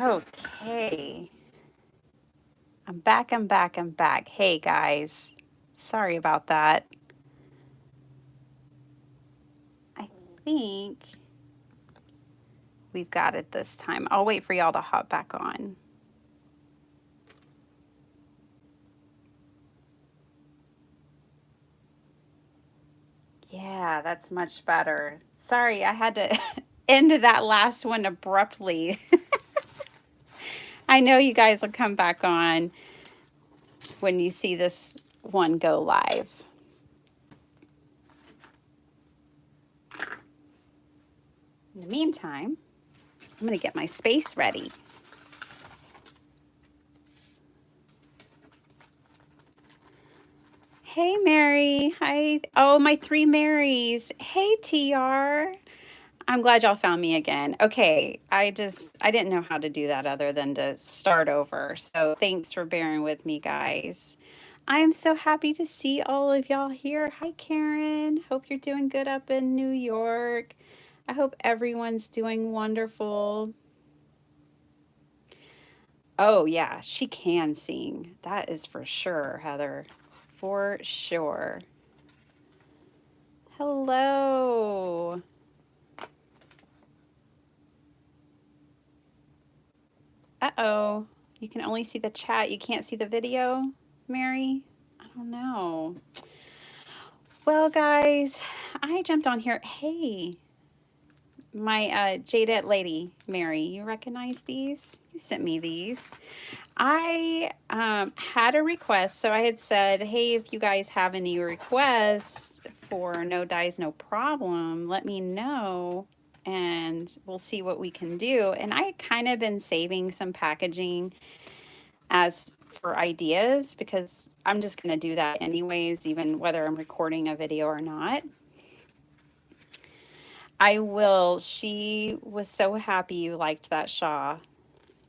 Okay. I'm back, I'm back, I'm back. Hey guys. Sorry about that. I think we've got it this time. I'll wait for y'all to hop back on. Yeah, that's much better. Sorry, I had to end that last one abruptly. I know you guys will come back on when you see this one go live. In the meantime, I'm going to get my space ready. Hey, Mary. Hi. Oh, my three Marys. Hey, TR. I'm glad y'all found me again. Okay, I didn't know how to do that other than to start over. So thanks for bearing with me, guys. I'm so happy to see all of y'all here. Hi, Karen. Hope you're doing good up in New York. I hope everyone's doing wonderful. Oh, yeah, she can sing. That is for sure, Heather. For sure. Hello. Uh-oh. You can only see the chat. You can't see the video, Mary? I don't know. Well, guys, I jumped on here. Hey, my Jadette lady, Mary, you recognize these? You sent me these. I had a request. So I had said, hey, if you guys have any requests for No Dies, No Problem, let me know and we'll see what we can do. And I had kind of been saving some packaging as for ideas because I'm just going to do that anyways, even whether I'm recording a video or not. I will. She was so happy you liked that Shaw,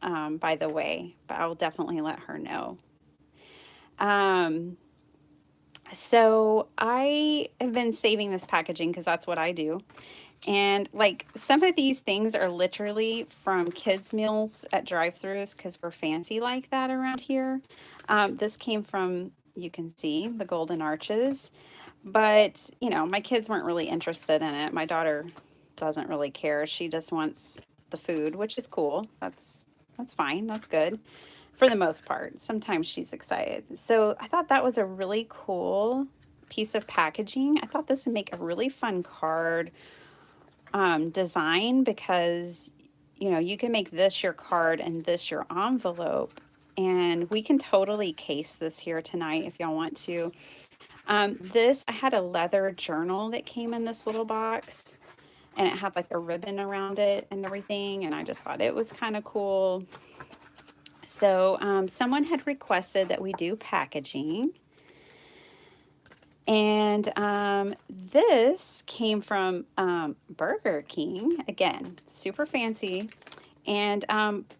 by the way, but I will definitely let her know. Um, so I have been saving this packaging because that's what I do. And like some of these things are literally from kids' meals at drive-throughs because we're fancy like that around here. This came from, you can see, the Golden Arches. But, you know, my kids weren't really interested in it. My daughter doesn't really care. She just wants the food, which is cool. That's fine. That's good for the most part. Sometimes she's excited. So I thought that was a really cool piece of packaging. I thought this would make a really fun card design because you know you can make this your card and this your envelope, and we can totally case this here tonight if y'all want to. This I had a leather journal that came in this little box, and it had like a ribbon around it and everything, and I just thought it was kind of cool. So someone had requested that we do packaging. And this came from Burger King. Again, super fancy. And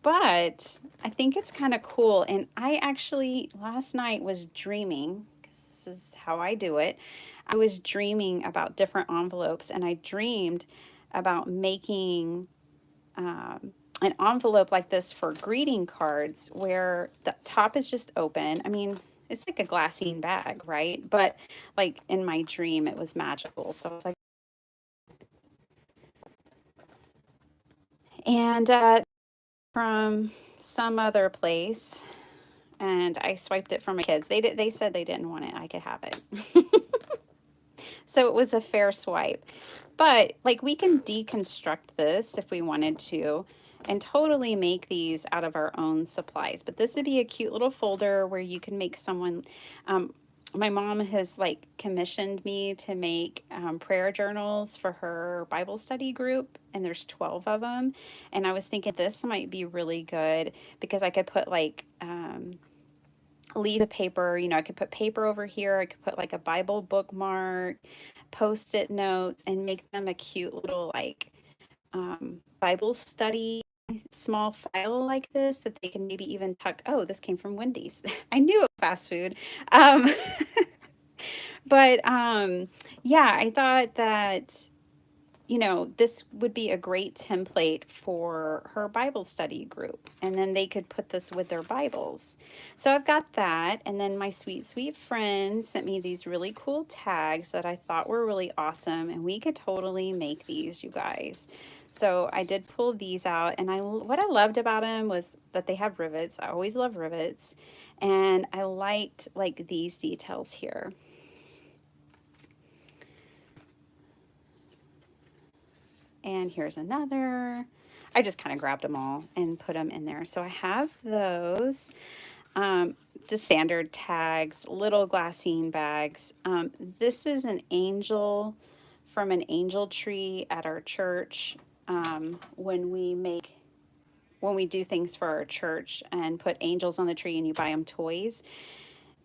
but I think it's kind of cool. And I actually last night was dreaming, because this is how I do it. I was dreaming about different envelopes, and I dreamed about making an envelope like this for greeting cards where the top is just open. I mean, it's like a glassine bag, right? But like in my dream, it was magical. So I was like, and from some other place, and I swiped it for my kids. They said they didn't want it. I could have it. So it was a fair swipe. But like we can deconstruct this if we wanted to and totally make these out of our own supplies. But this would be a cute little folder where you can make someone, my mom has like commissioned me to make prayer journals for her Bible study group, and there's 12 of them. And I was thinking this might be really good because I could put like leave a paper, you know, I could put paper over here, I could put like a Bible bookmark, post-it notes, and make them a cute little like Bible study small file like this that they can maybe even tuck. Oh, this came from Wendy's. I knew it was fast food. Um, but yeah, I thought that you know, this would be a great template for her Bible study group. And then they could put this with their Bibles. So I've got that. And then my sweet, sweet friend sent me these really cool tags that I thought were really awesome. And we could totally make these, you guys. So I did pull these out. And what I loved about them was that they have rivets. I always love rivets. And I liked like these details here. And here's another. I just kind of grabbed them all and put them in there. So I have those, just standard tags, little glassine bags. This is an angel from an angel tree at our church. When we do things for our church and put angels on the tree and you buy them toys,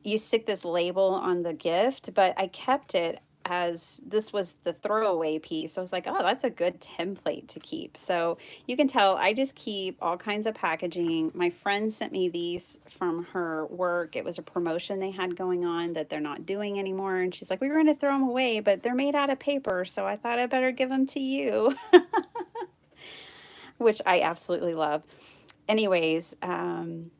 you stick this label on the gift, but I kept it as this was the throwaway piece. I was like, oh, that's a good template to keep. So you can tell I just keep all kinds of packaging. My friend sent me these from her work. It was a promotion they had going on that they're not doing anymore. And she's like, we were going to throw them away, but they're made out of paper. So I thought I better give them to you, which I absolutely love. Anyways, and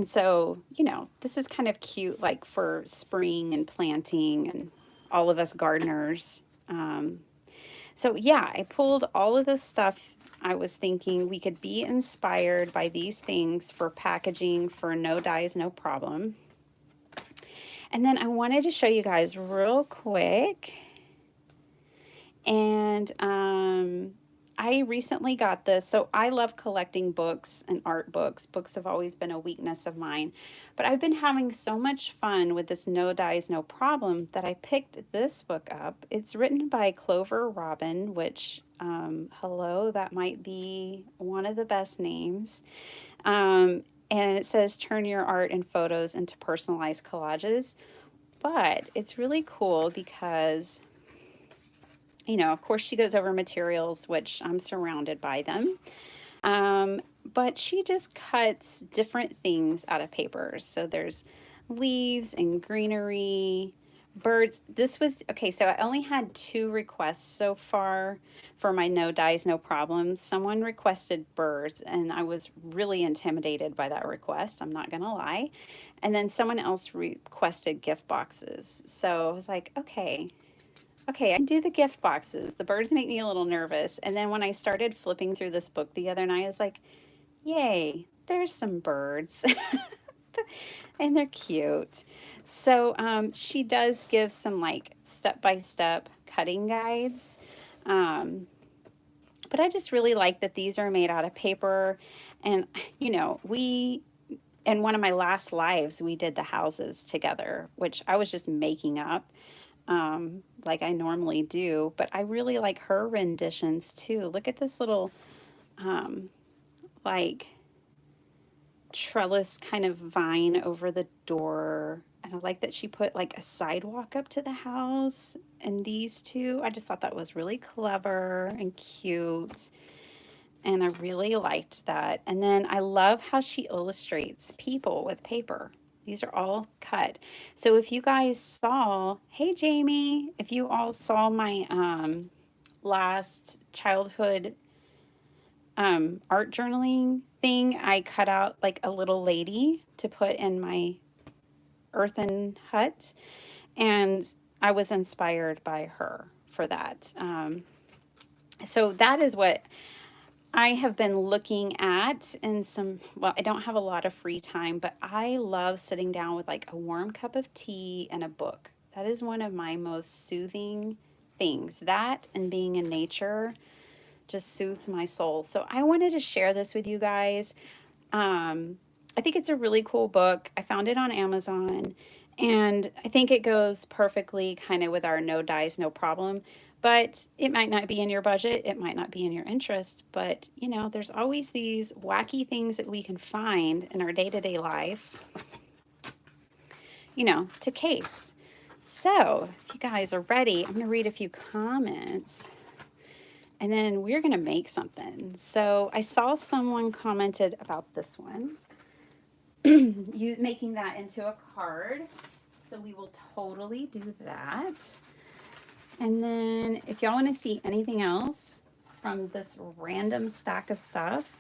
so, you know, this is kind of cute, like for spring and planting and all of us gardeners. So yeah, I pulled all of this stuff. I was thinking we could be inspired by these things for packaging for no dyes, no problem. And then I wanted to show you guys real quick. And I recently got this. So I love collecting books and art books. Books have always been a weakness of mine. But I've been having so much fun with this No Dyes, No Problem that I picked this book up. It's written by Clover Robin, which, hello, that might be one of the best names. And it says, turn your art and photos into personalized collages. But it's really cool because, you know, of course she goes over materials, which I'm surrounded by them. But she just cuts different things out of papers. So there's leaves and greenery, birds. This was, okay, so I only had 2 requests so far for my No Dyes, No Problems. Someone requested birds, and I was really intimidated by that request. I'm not going to lie. And then someone else requested gift boxes. So I was like, okay, I can do the gift boxes. The birds make me a little nervous. And then when I started flipping through this book the other night, I was like, yay, there's some birds. And they're cute. So she does give some like step-by-step cutting guides. But I just really like that these are made out of paper. And, you know, in one of my last lives, we did the houses together, which I was just making up. Like I normally do, but I really like her renditions too. Look at this little, like trellis kind of vine over the door. And I like that she put like a sidewalk up to the house and these two. I just thought that was really clever and cute. And I really liked that. And then I love how she illustrates people with paper. These are all cut. So if you guys saw, hey Jamie, if you all saw my last childhood art journaling thing, I cut out like a little lady to put in my earthen hut. And I was inspired by her for that. So that is what I have been looking at in some, well, I don't have a lot of free time, but I love sitting down with like a warm cup of tea and a book. That is one of my most soothing things. That and being in nature just soothes my soul. So I wanted to share this with you guys. I think it's a really cool book. I found it on Amazon, and I think it goes perfectly kind of with our No Dyes, No Problem. But it might not be in your budget, it might not be in your interest, but you know, there's always these wacky things that we can find in our day-to-day life, you know, to case. So, if you guys are ready, I'm going to read a few comments and then we're going to make something. So, I saw someone commented about this one. You making that into a card. So, we will totally do that. And then if y'all want to see anything else from this random stack of stuff,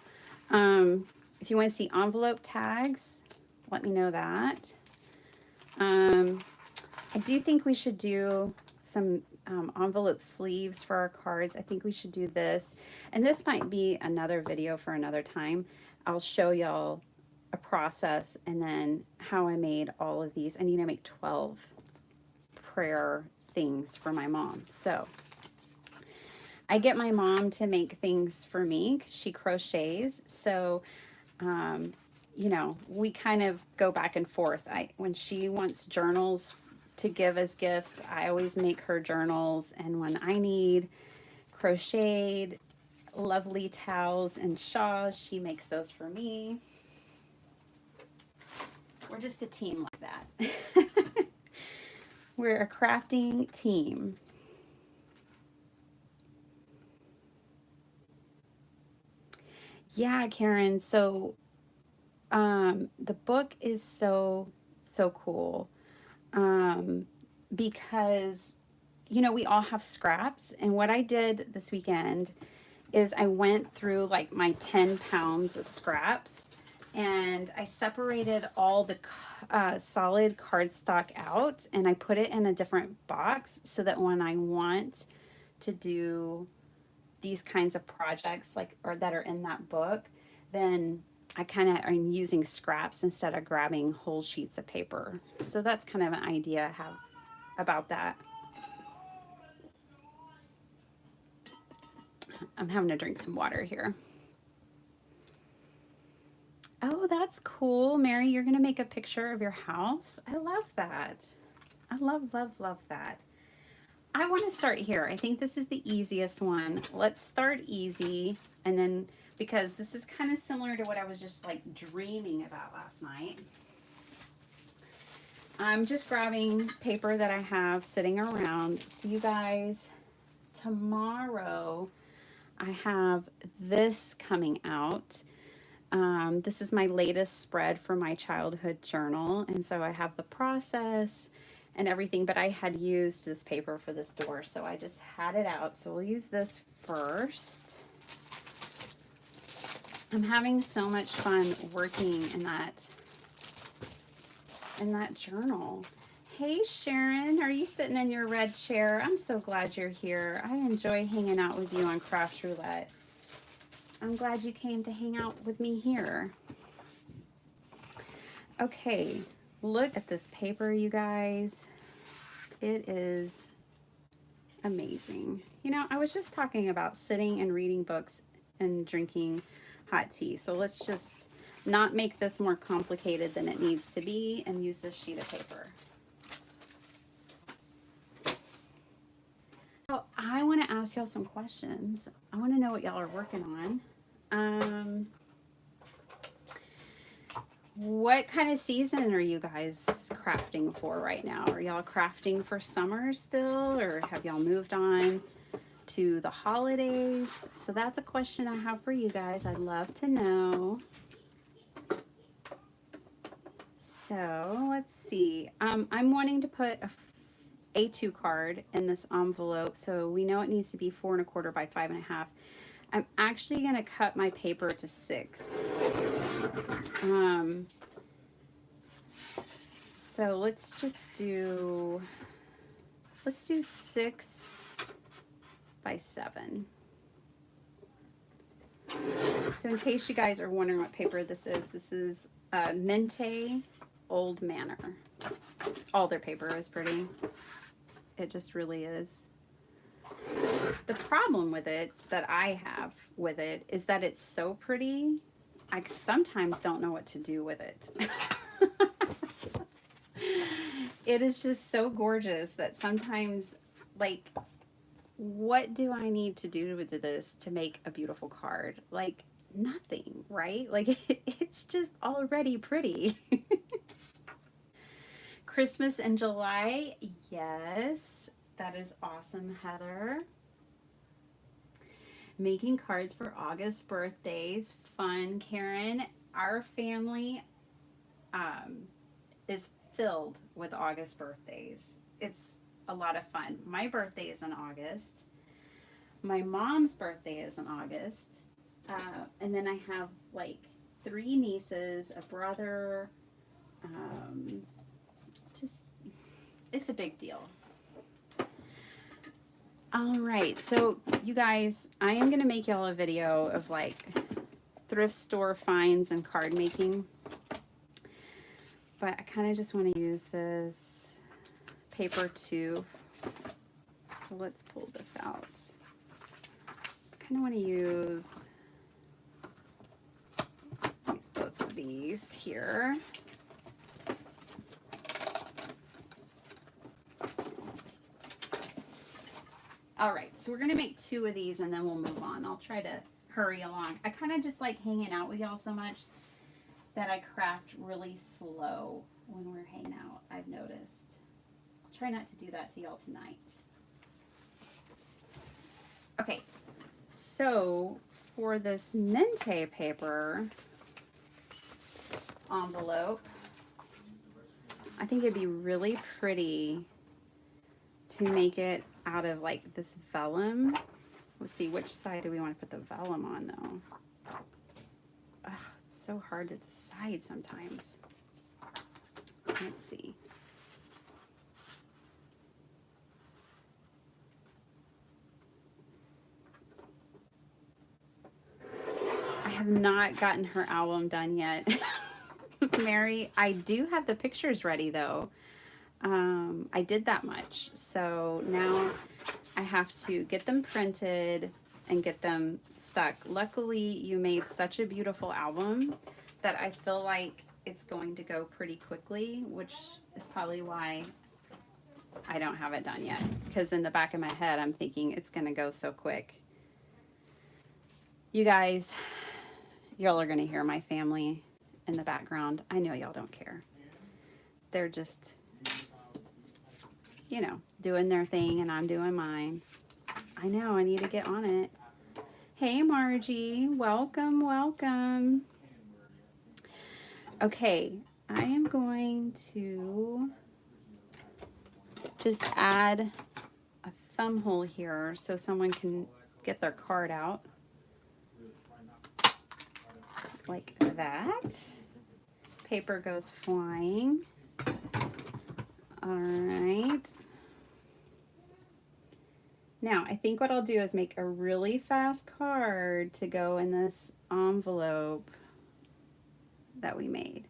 if you want to see envelope tags, let me know that. I do think we should do some envelope sleeves for our cards. I think we should do this. And this might be another video for another time. I'll show y'all a process and then how I made all of these. I need to make 12 prayer things for my mom. So I get my mom to make things for me because she crochets. So, you know, we kind of go back and forth. When she wants journals to give as gifts, I always make her journals. And when I need crocheted, lovely towels and shawls, she makes those for me. We're just a team like that. We're a crafting team. Yeah, Karen. So the book is so cool because, you know, we all have scraps. And what I did this weekend is I went through like my 10 pounds of scraps and I separated all the solid cardstock out and I put it in a different box so that when I want to do these kinds of projects like or that are in that book, then I kind of am using scraps instead of grabbing whole sheets of paper. So that's kind of an idea I have about that. I'm having to drink some water here. Oh, that's cool. Mary, you're going to make a picture of your house. I love that. I love that. I want to start here. I think this is the easiest one. Let's start easy. And then, because this is kind of similar to what I was just like dreaming about last night. I'm just grabbing paper that I have sitting around. See you guys tomorrow. I have this coming out. This is my latest spread for my childhood journal. And so I have the process and everything, but I had used this paper for this door, so I just had it out. So we'll use this first. I'm having so much fun working in that journal. Hey Sharon, are you sitting in your red chair? I'm so glad you're here. I enjoy hanging out with you on Craft Roulette. I'm glad you came to hang out with me here. Okay, look at this paper, you guys. It is amazing. You know, I was just talking about sitting and reading books and drinking hot tea. So let's just not make this more complicated than it needs to be and use this sheet of paper. So I want to ask y'all some questions. I want to know what y'all are working on. What kind of season are you guys crafting for right now? Are y'all crafting for summer still, or have y'all moved on to the holidays? So that's a question I have for you guys. I'd love to know. So let's see. I'm wanting to put a A2 card in this envelope. So we know it needs to be 4 1/4 by 5 1/2. I'm actually going to cut my paper to 6. So let's do 6 by 7. So in case you guys are wondering what paper this is Mente Old Manor. All their paper is pretty. It just really is. The problem with it that I have with it is that it's so pretty, I sometimes don't know what to do with it. It is just so gorgeous that sometimes, like, what do I need to do with this to make a beautiful card? Like, nothing, right? Like, it's just already pretty. Christmas in July, yes, that is awesome, Heather. Making cards for August birthdays, fun, Karen. Our family is filled with August birthdays. It's a lot of fun. My birthday is in August. My mom's birthday is in August. And then I have like 3 nieces, a brother. Just, it's a big deal. All right, so you guys, I am going to make y'all a video of like thrift store finds and card making. But I kind of just want to use this paper too. So let's pull this out. I kind of want to use both of these here. All right, so we're going to make 2 of these and then we'll move on. I'll try to hurry along. I kind of just like hanging out with y'all so much that I craft really slow when we're hanging out, I've noticed. I'll try not to do that to y'all tonight. Okay, so for this Mente paper envelope, I think it'd be really pretty to make it out of like this vellum. Let's see, which side do we want to put the vellum on though? Ugh, it's so hard to decide sometimes. Let's see. I have not gotten her album done yet. Mary, I do have the pictures ready though. I did that much. So now I have to get them printed and get them stuck. Luckily, you made such a beautiful album that I feel like it's going to go pretty quickly, which is probably why I don't have it done yet. Because in the back of my head, I'm thinking it's going to go so quick. You guys, y'all are going to hear my family in the background. I know y'all don't care. They're just, you know, doing their thing and I'm doing mine. I know, I need to get on it. Hey, Margie, welcome, welcome. Okay, I am going to just add a thumb hole here so someone can get their card out. Like that. Paper goes flying. All right. Now, I think what I'll do is make a really fast card to go in this envelope that we made.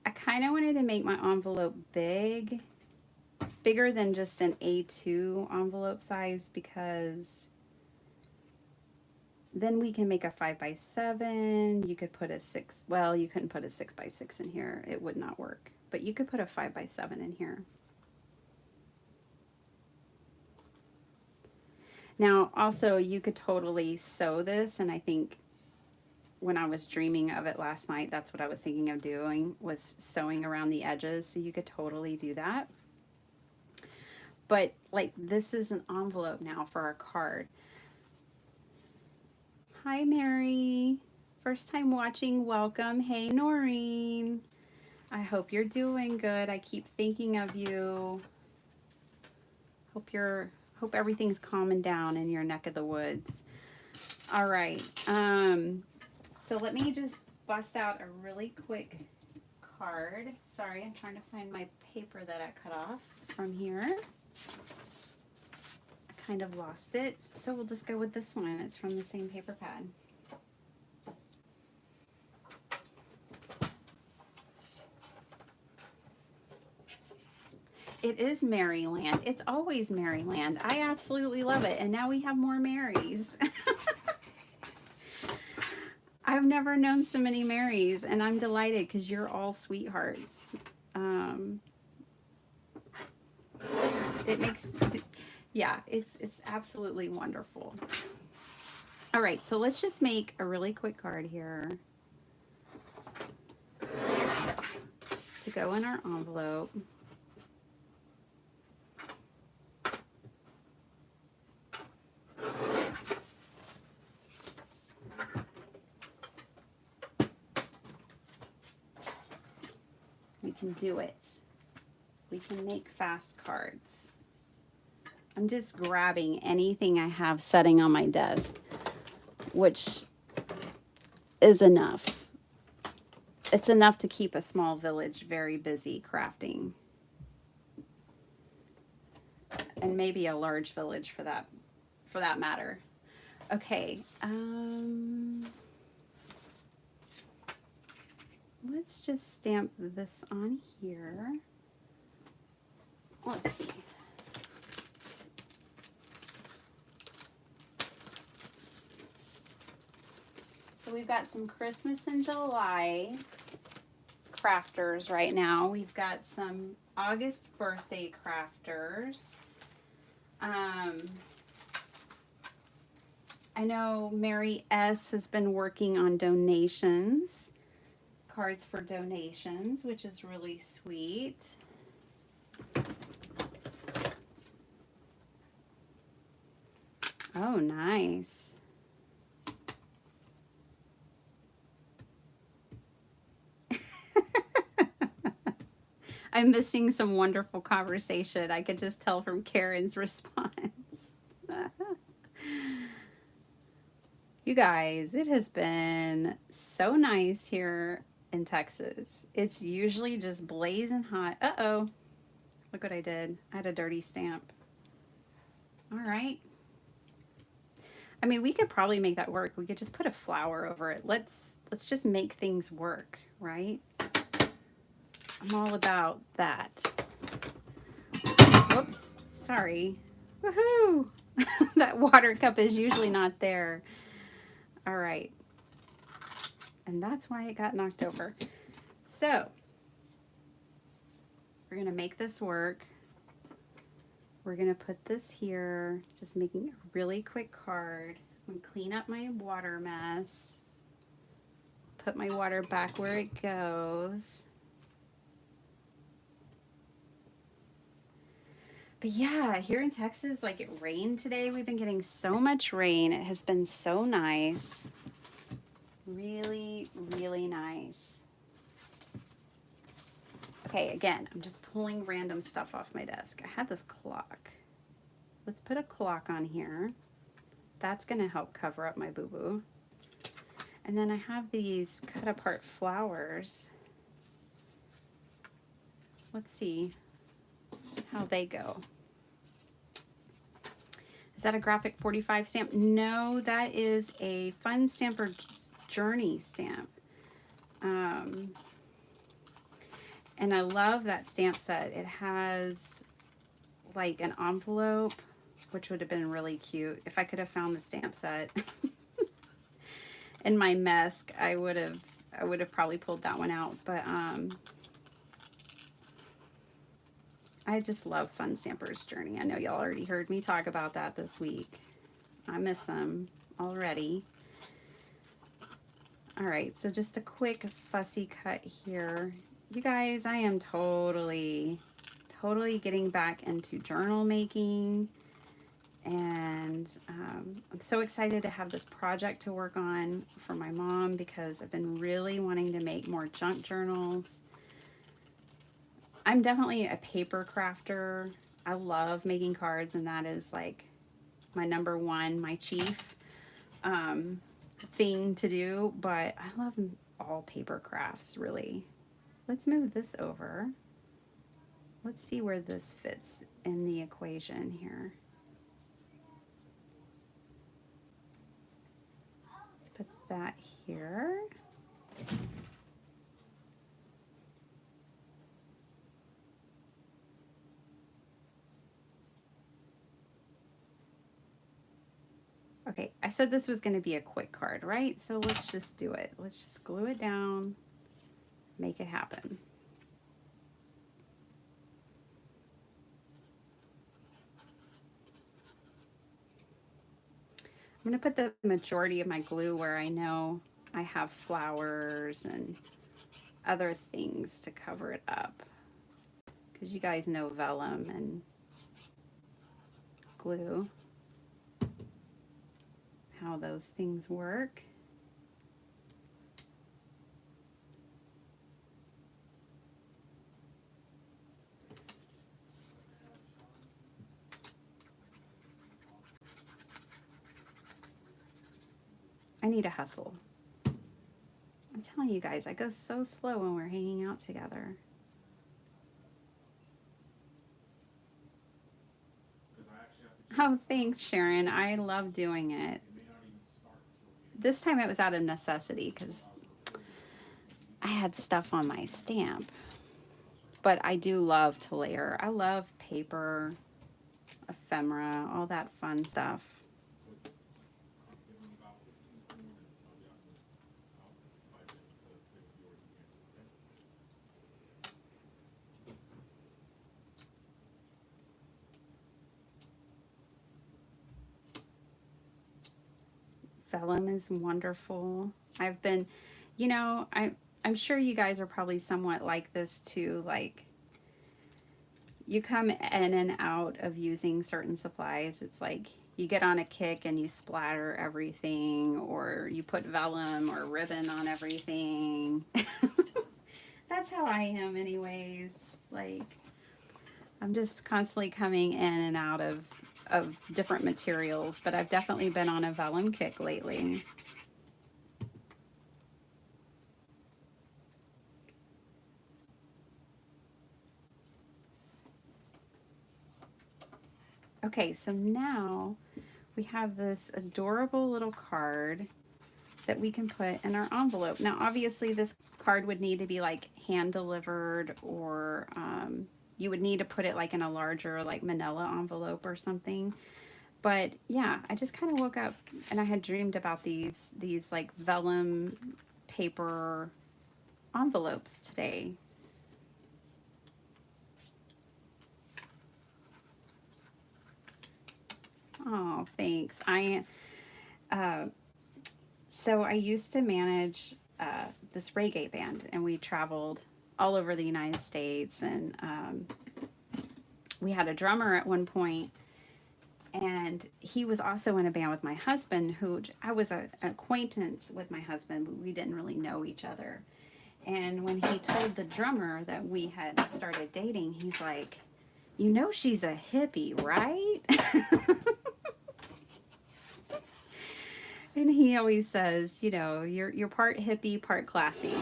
I kind of wanted to make my envelope big, bigger than just an A2 envelope size, because then we can make a 5x7. You could put a 6, well, you couldn't put a 6x6 in here. It would not work. But you could put a 5x7 in here. Now, also, you could totally sew this, and I think when I was dreaming of it last night, that's what I was thinking of doing, was sewing around the edges, so you could totally do that. But, like, this is an envelope now for our card. Hi, Mary. First time watching, welcome. Hey, Noreen. I hope you're doing good. I keep thinking of you. Hope everything's calming down in your neck of the woods. All right. So let me just bust out a really quick card. Sorry, I'm trying to find my paper that I cut off from here. I kind of lost it, so we'll just go with this one. It's from the same paper pad. It is Maryland. It's always Maryland. I absolutely love it. And now we have more Marys. I've never known so many Marys, and I'm delighted because you're all sweethearts. It makes, yeah, it's absolutely wonderful. All right, so let's just make a really quick card here to go in our envelope. We can do it. we can make fast cards. I'm just grabbing anything I have setting on my desk, which is enough. It's enough to keep a small village very busy crafting. And maybe a large village for that matter. Okay, let's just stamp this on here. Let's see. So we've got some Christmas in July crafters right now. We've got some August birthday crafters. I know Mary S. has been working on donations, cards for donations, which is really sweet. Oh, nice. I'm missing some wonderful conversation. I could just tell from Karen's response. You guys, it has been so nice here in Texas. It's usually just blazing hot. Uh-oh. Look what I did. I had a dirty stamp. All right. I mean, we could probably make that work. We could just put a flower over it. Let's just make things work, right? I'm all about that. Whoops, sorry. Woohoo! That water cup is usually not there. All right. And that's why it got knocked over. So, we're going to make this work. We're going to put this here, just making a really quick card. I'm going to clean up my water mess. Put my water back where it goes. But yeah, here in Texas, like it rained today. We've been getting so much rain. It has been so nice. Really, really nice. Okay, again, I'm just pulling random stuff off my desk. I had this clock. Let's put a clock on here. That's going to help cover up my boo-boo. And then I have these cut apart flowers. Let's see how they go. Is that a graphic 45 stamp? No, that is a Fun Stamper Journey stamp. And I love that stamp set. It has like an envelope, which would have been really cute. If I could have found the stamp set in my mess, I would have probably pulled that one out. But I just love Fun Stamper's Journey. I know y'all already heard me talk about that this week. I miss them already. All right, so just a quick fussy cut here. You guys, I am totally getting back into journal making. And I'm so excited to have this project to work on for my mom because I've been really wanting to make more junk journals. I'm definitely a paper crafter. I love making cards, and that is like my number one, my chief thing to do, but I love all paper crafts, really. Let's move this over. Let's see where this fits in the equation here. Let's put that here. Okay, I said this was going to be a quick card, right? So let's just do it. Let's just glue it down, make it happen. I'm going to put the majority of my glue where I know I have flowers and other things to cover it up. Because you guys know vellum and glue, how those things work. I need a hustle. I'm telling you guys, I go so slow when we're hanging out together. Oh, thanks, Sharon. I love doing it. This time it was out of necessity because I had stuff on my stamp. But I do love to layer. I love paper, ephemera, all that fun stuff. Vellum is wonderful. I've been, you know, I'm sure you guys are probably somewhat like this too. Like, you come in and out of using certain supplies. It's like you get on a kick and you splatter everything, or you put vellum or ribbon on everything. That's how I am, anyways. Like, I'm just constantly coming in and out of different materials, but I've definitely been on a vellum kick lately. Okay, so now we have this adorable little card that we can put in our envelope. Now, obviously, this card would need to be like hand delivered, or you would need to put it like in a larger like manila envelope or something. But yeah, I just kind of woke up and I had dreamed about these like vellum paper envelopes today. Oh, thanks. So I used to manage this reggae band, and we traveled all over the United States, and we had a drummer at one point, and he was also in a band with my husband, who I was an acquaintance with my husband, but we didn't really know each other. And when he told the drummer that we had started dating, he's like, "You know she's a hippie, right?" And he always says, you know, you're part hippie, part classy.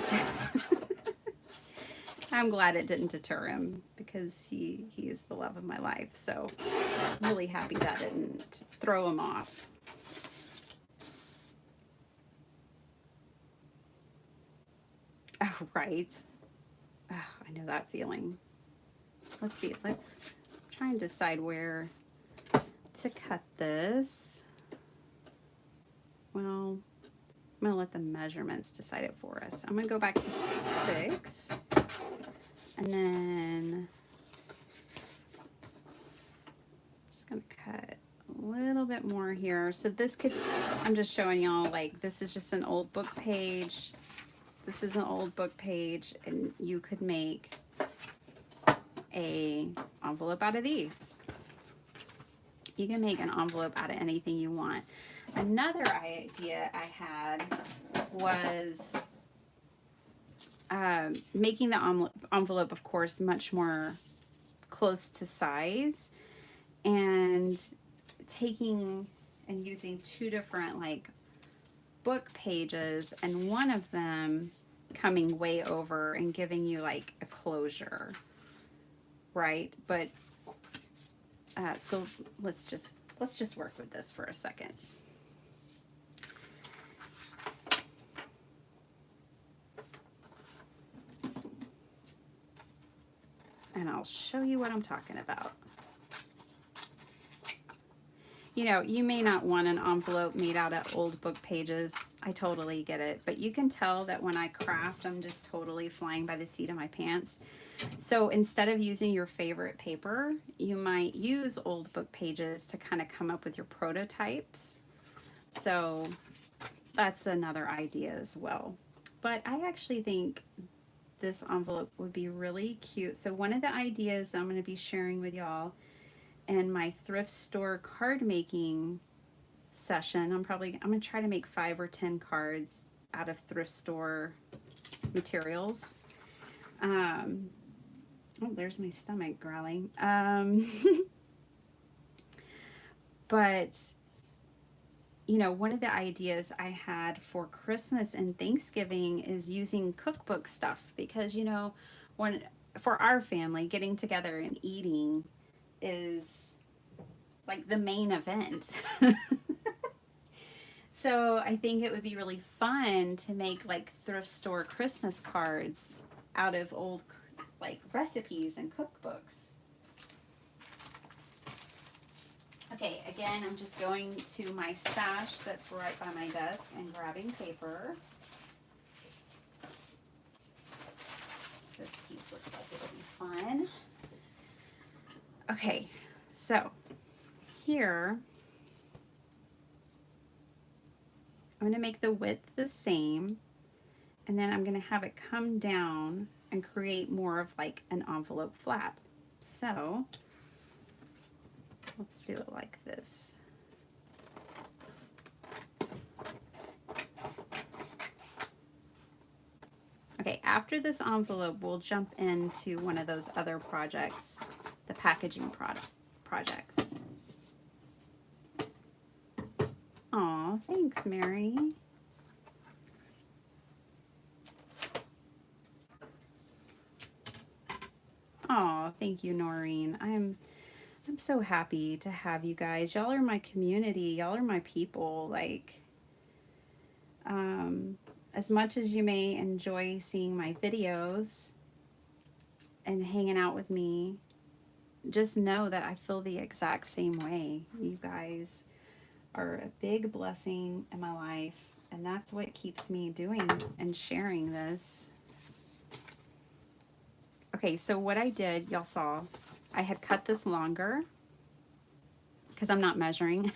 I'm glad it didn't deter him, because he is the love of my life. So I'm really happy that didn't throw him off. Oh, right. Oh, I know that feeling. Let's see. Let's try and decide where to cut this. Well, I'm going to let the measurements decide it for us. I'm going to go back to 6. And then just going to cut a little bit more here. So this could, I'm just showing y'all, like, this is just an old book page. This is an old book page, and you could make a envelope out of these. You can make an envelope out of anything you want. Another idea I had was making the envelope, of course, much more close to size, and taking and using 2 different like book pages, and one of them coming way over and giving you like a closure, right? But so let's just work with this for a second. And I'll show you what I'm talking about. You know, you may not want an envelope made out of old book pages. I totally get it. But you can tell that when I craft, I'm just totally flying by the seat of my pants. So instead of using your favorite paper, you might use old book pages to kind of come up with your prototypes. So that's another idea as well. But I actually think this envelope would be really cute. So one of the ideas I'm going to be sharing with y'all in my thrift store card making session, I'm going to try to make 5 or 10 cards out of thrift store materials. Oh, there's my stomach growling. But you know, one of the ideas I had for Christmas and Thanksgiving is using cookbook stuff because, you know, when for our family, getting together and eating is like the main event. So I think it would be really fun to make like thrift store Christmas cards out of old like recipes and cookbooks. Okay, again, I'm just going to my stash that's right by my desk and grabbing paper. This piece looks like it'll be fun. Okay, so here, I'm going to make the width the same, and then I'm going to have it come down and create more of like an envelope flap. So let's do it like this. Okay, after this envelope, we'll jump into one of those other projects, the packaging projects. Aw, thanks, Mary. Aw, thank you, Noreen. I'm so happy to have you guys. Y'all are my community. Y'all are my people. Like, as much as you may enjoy seeing my videos and hanging out with me, just know that I feel the exact same way. You guys are a big blessing in my life, and that's what keeps me doing and sharing this. Okay, so what I did, y'all saw, I had cut this longer because I'm not measuring,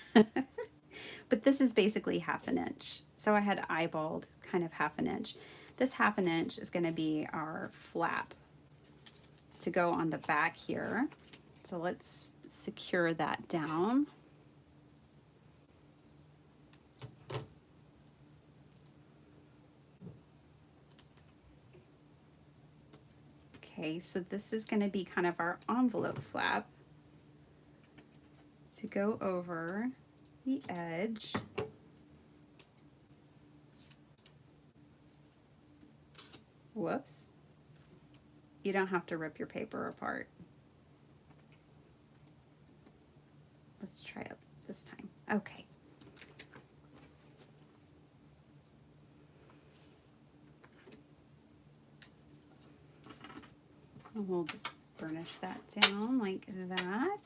but this is basically 1/2 inch. So I had eyeballed kind of 1/2 inch. This 1/2 inch is going to be our flap to go on the back here. So let's secure that down. Okay, so this is going to be kind of our envelope flap to go over the edge. Whoops. You don't have to rip your paper apart. Let's try it this time. Okay. And we'll just burnish that down like that.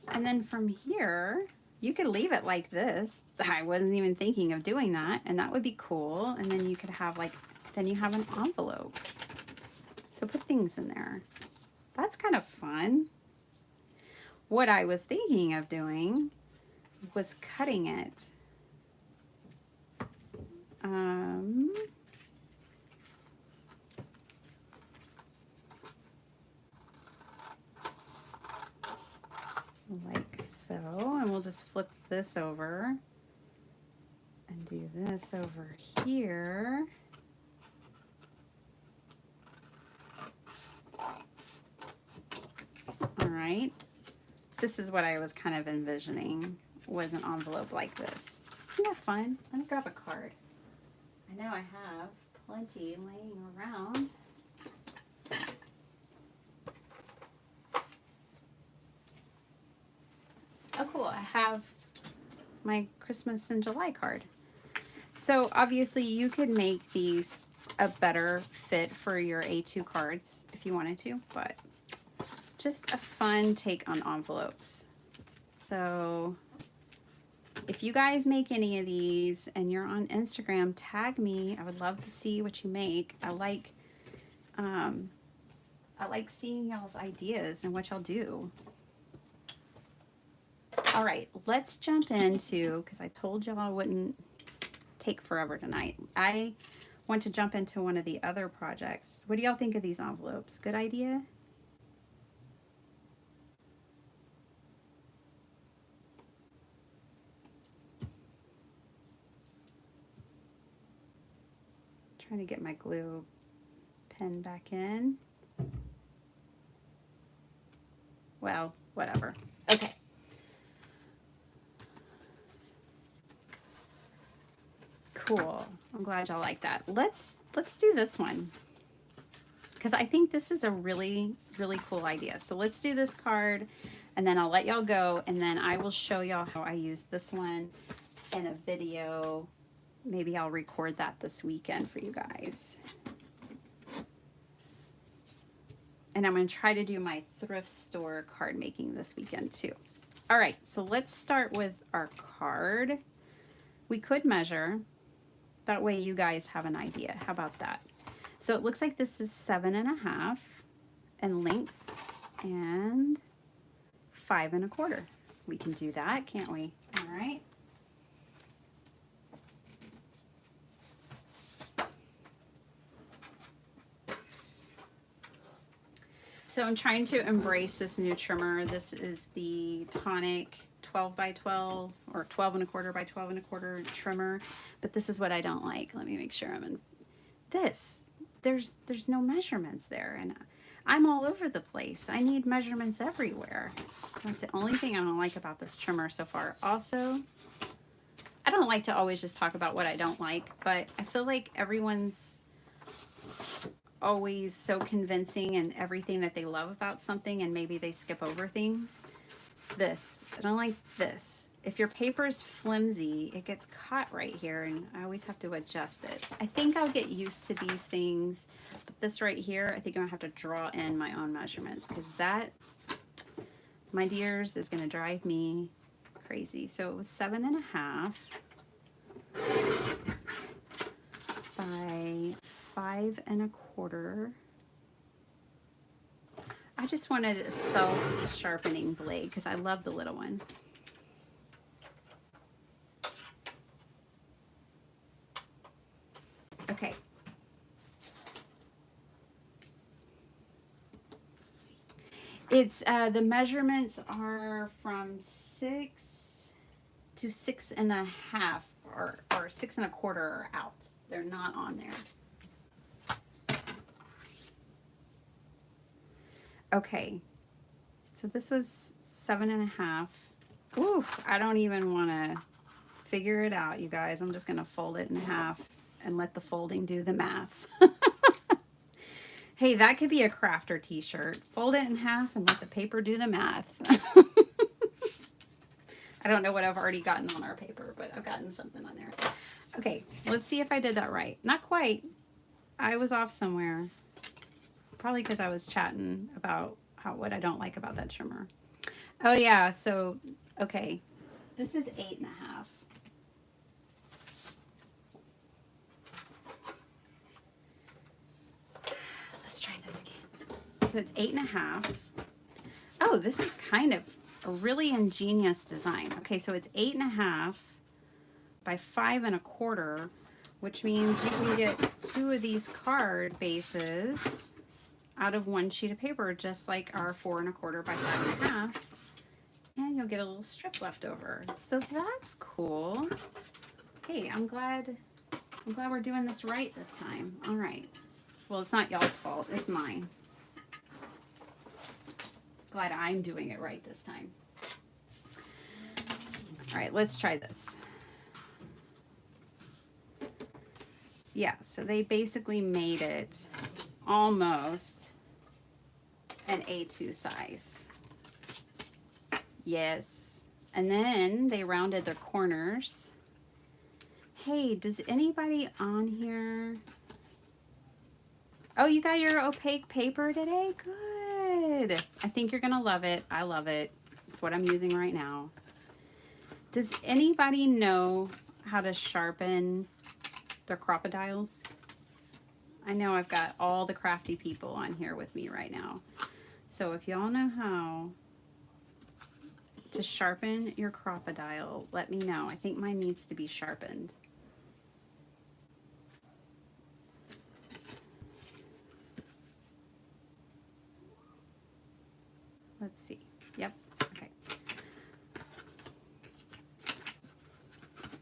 And then from here, you could leave it like this. I wasn't even thinking of doing that, and that would be cool. And then you could have like, then you have an envelope to put things in there. That's kind of fun. What I was thinking of doing was cutting it. Like so, and we'll just flip this over and do this over here. All right, this is what I was kind of envisioning, was an envelope like this. Isn't that fun? Let me grab a card. I know I have plenty laying around. Oh cool, I have my Christmas in July card. So obviously you could make these a better fit for your A2 cards if you wanted to, but just a fun take on envelopes. So if you guys make any of these and you're on Instagram, tag me. I would love to see what you make. I like seeing y'all's ideas and what y'all do. All right, let's jump into, because I told y'all I wouldn't take forever tonight. I want to jump into one of the other projects. What do y'all think of these envelopes? Good idea? Trying to get my glue pen back in. Well, whatever. Okay. Cool. I'm glad y'all like that. Let's do this one, because I think this is a really, really cool idea. So let's do this card, and then I'll let y'all go, and then I will show y'all how I use this one in a video. Maybe I'll record that this weekend for you guys. And I'm going to try to do my thrift store card making this weekend too. All right, so let's start with our card. We could measure. That way you guys have an idea. How about that? So it looks like this is 7.5 in length and 5.25. We can do that, can't we? All right. So I'm trying to embrace this new trimmer. This is the Tonic 12 by 12 or 12.25 by 12.25 trimmer, but this is what I don't like. Let me make sure I'm in this. There's no measurements there, and I'm all over the place. I need measurements everywhere. That's the only thing I don't like about this trimmer so far. Also, I don't like to always just talk about what I don't like, but I feel like everyone's always so convincing and everything that they love about something, and maybe they skip over things. This, I don't like this. If your paper is flimsy, it gets caught right here, and I always have to adjust it. I think I'll get used to these things, but this right here, I think I'm gonna have to draw in my own measurements, because that, my dears, is gonna drive me crazy. So it was 7.5 by 5.25. I just wanted a self-sharpening blade because I love the little one. Okay. It's the measurements are from 6 to 6.5 or 6.25 are out. They're not on there. Okay, so this was 7.5. Ooh, I don't even want to figure it out, you guys. I'm just going to fold it in half and let the folding do the math. Hey, that could be a crafter t-shirt. Fold it in half and let the paper do the math. I don't know what I've already gotten on our paper, but I've gotten something on there. Okay, let's see if I did that right. Not quite. I was off somewhere. Probably because I was chatting about what I don't like about that trimmer. Oh yeah, so, okay. This is 8.5. Let's try this again. So it's 8.5. Oh, this is kind of a really ingenious design. Okay, so it's 8.5 by 5.25, which means you can get 2 of these card bases out of 1 sheet of paper, just like our 4.25 by 5.5, and you'll get a little strip left over. So that's cool. Hey, I'm glad we're doing this right this time. All right. Well, it's not y'all's fault. It's mine. Glad I'm doing it right this time. All right, let's try this. Yeah, so they basically made it almost an A2 size. Yes. And then they rounded their corners. Hey, does anybody on here? Oh, you got your opaque paper today? Good. I think you're gonna love it. I love it. It's what I'm using right now. Does anybody know how to sharpen their crocodiles? I know I've got all the crafty people on here with me right now. So if y'all know how to sharpen your crocodile, let me know. I think mine needs to be sharpened. Let's see. Yep. Okay.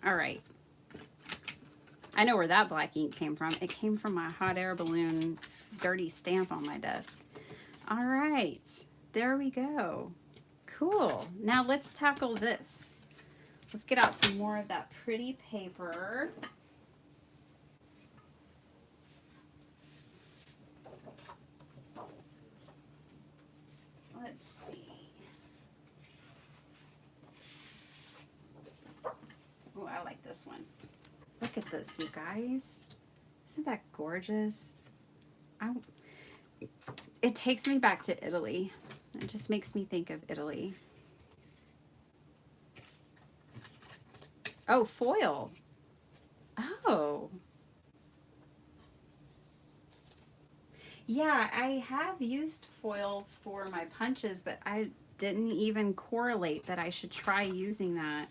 All right. I know where that black ink came from. It came from my hot air balloon dirty stamp on my desk. All right. There we go. Cool. Now let's tackle this. Let's get out some more of that pretty paper. this one. Look at this, you guys. Isn't that gorgeous? It takes me back to Italy. It just makes me think of Italy. Oh, foil. Oh. Yeah, I have used foil for my punches, but I didn't even correlate that I should try using that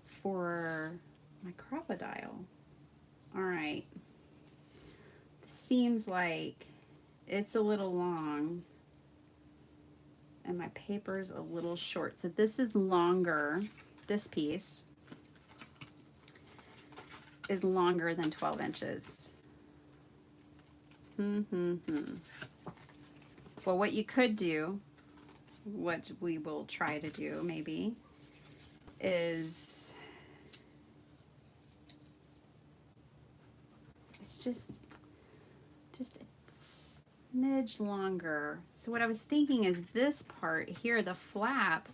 for my crocodile. All right. Seems like it's a little long and my paper's a little short. So this is longer. This piece is longer than 12 inches. Well, what you could do, what we will try to do maybe, is it's just a smidge longer. So what I was thinking is this part here, the flap,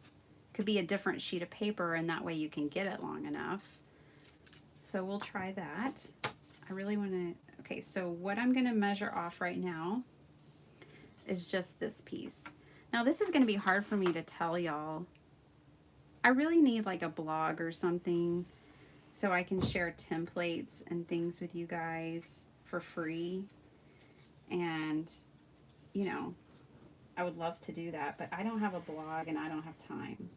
could be a different sheet of paper, and that way you can get it long enough. So we'll try that. I really want to, okay, so what I'm going to measure off right now is just this piece. Now this is going to be hard for me to tell y'all. I really need like a blog or something so I can share templates and things with you guys for free. And, you know, I would love to do that, but I don't have a blog and I don't have time.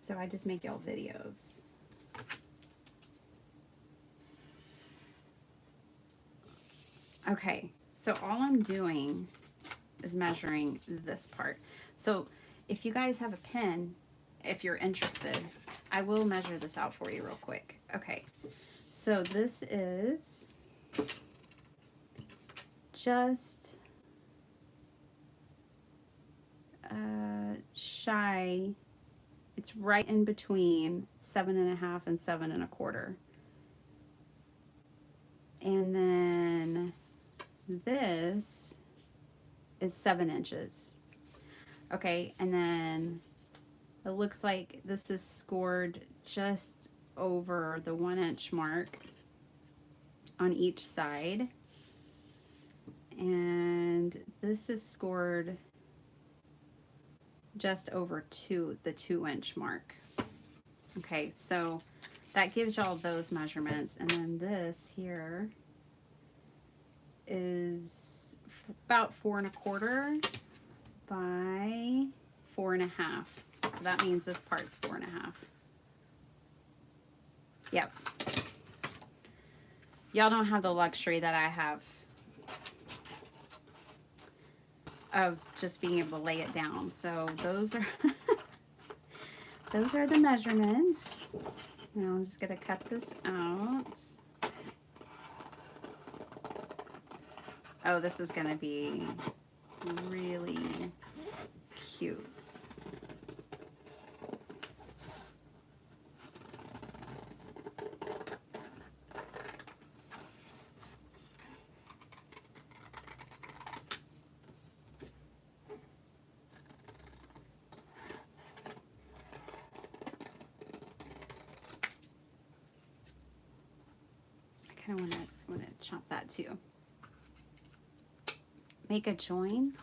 So I just make y'all videos. Okay, so all I'm doing is measuring this part. So if you guys have a pen, if you're interested, I will measure this out for you real quick. Okay, so this is just shy. It's right in between 7.5 and 7.25. And then this is 7 inches. Okay, and then it looks like this is scored just over the 1 inch mark on each side. And this is scored just over the 2 inch mark. Okay, so that gives y'all those measurements. And then this here is about 4.25 by 4.5. So that means this part's 4.5. Yep. Y'all don't have the luxury that I have of just being able to lay it down. So those are those are the measurements. Now I'm just gonna cut this out. Oh, this is gonna be really cute. I kind of want to chop that too. Make a join.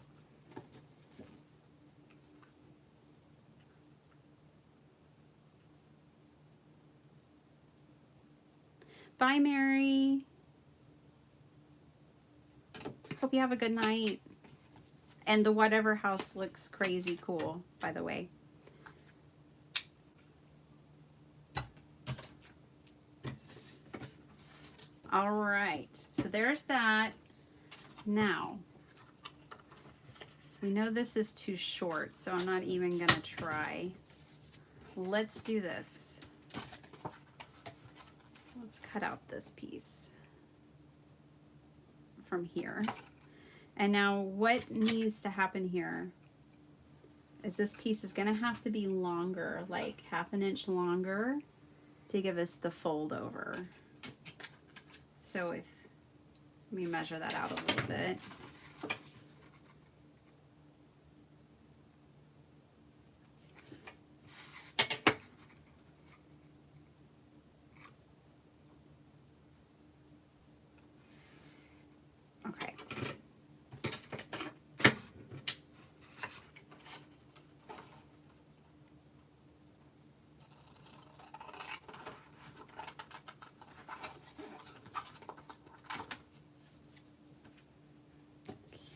Bye, Mary. Hope you have a good night. And the whatever house looks crazy cool, by the way. All right, so there's that. Now, we know this is too short, so I'm not even gonna try. Let's do this. Let's cut out this piece from here. And now what needs to happen here is this piece is gonna have to be longer, like 1/2 inch longer, to give us the fold over. So let me measure that out a little bit.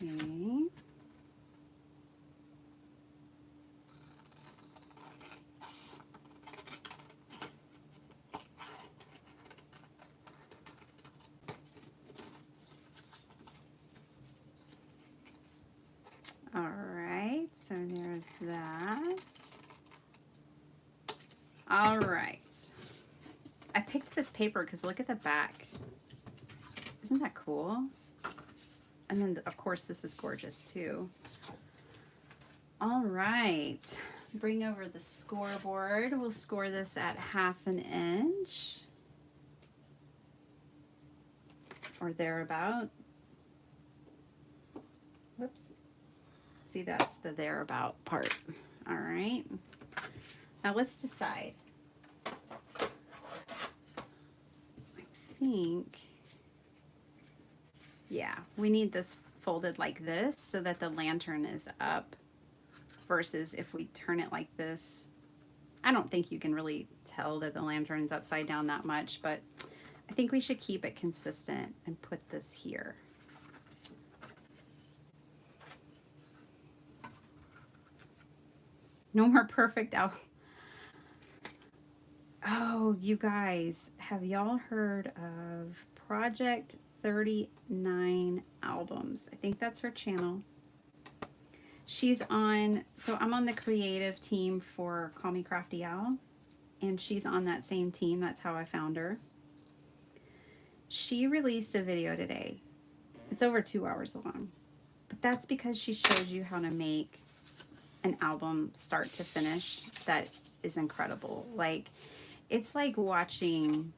Okay. All right, so there's that. All right. I picked this paper because look at the back. Isn't that cool? And then, of course, this is gorgeous too. All right. Bring over the scoreboard. We'll score this at 1/2 inch. Or thereabout. Whoops. See, that's the thereabout part. All right. Now let's decide. I think, yeah, we need this folded like this so that the lantern is up versus if we turn it like this. I don't think you can really tell that the lantern's upside down that much, but I think we should keep it consistent and put this here. No more perfect out. Oh, you guys, have y'all heard of Project 39 Albums? I think that's her channel. She's on, so I'm on the creative team for Call Me Crafty Owl, and she's on that same team. That's how I found her. She released a video today. It's over 2 hours long, but that's because she shows you how to make an album start to finish that is incredible. Like, it's like watching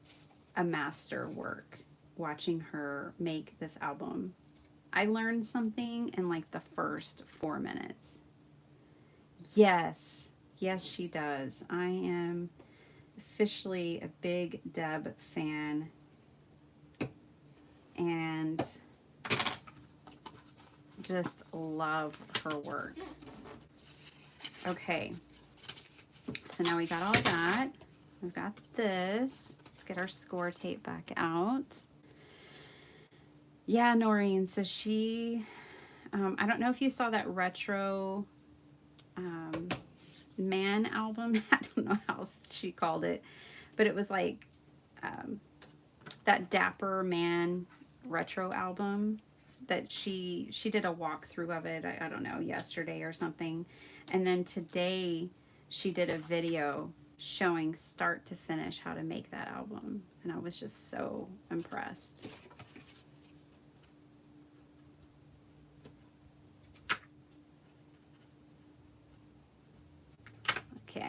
a master work, watching her make this album. I learned something in like the first 4 minutes. Yes, yes, she does. I am officially a big Deb fan, and just love her work. Okay, so now we got all that. We've got this. Let's get our score tape back out. Yeah, Noreen, so she, I don't know if you saw that retro man album. I don't know how she called it, but it was like that Dapper Man retro album that she did a walkthrough of it, I don't know, yesterday or something. And then today she did a video showing start to finish how to make that album. And I was just so impressed. Okay.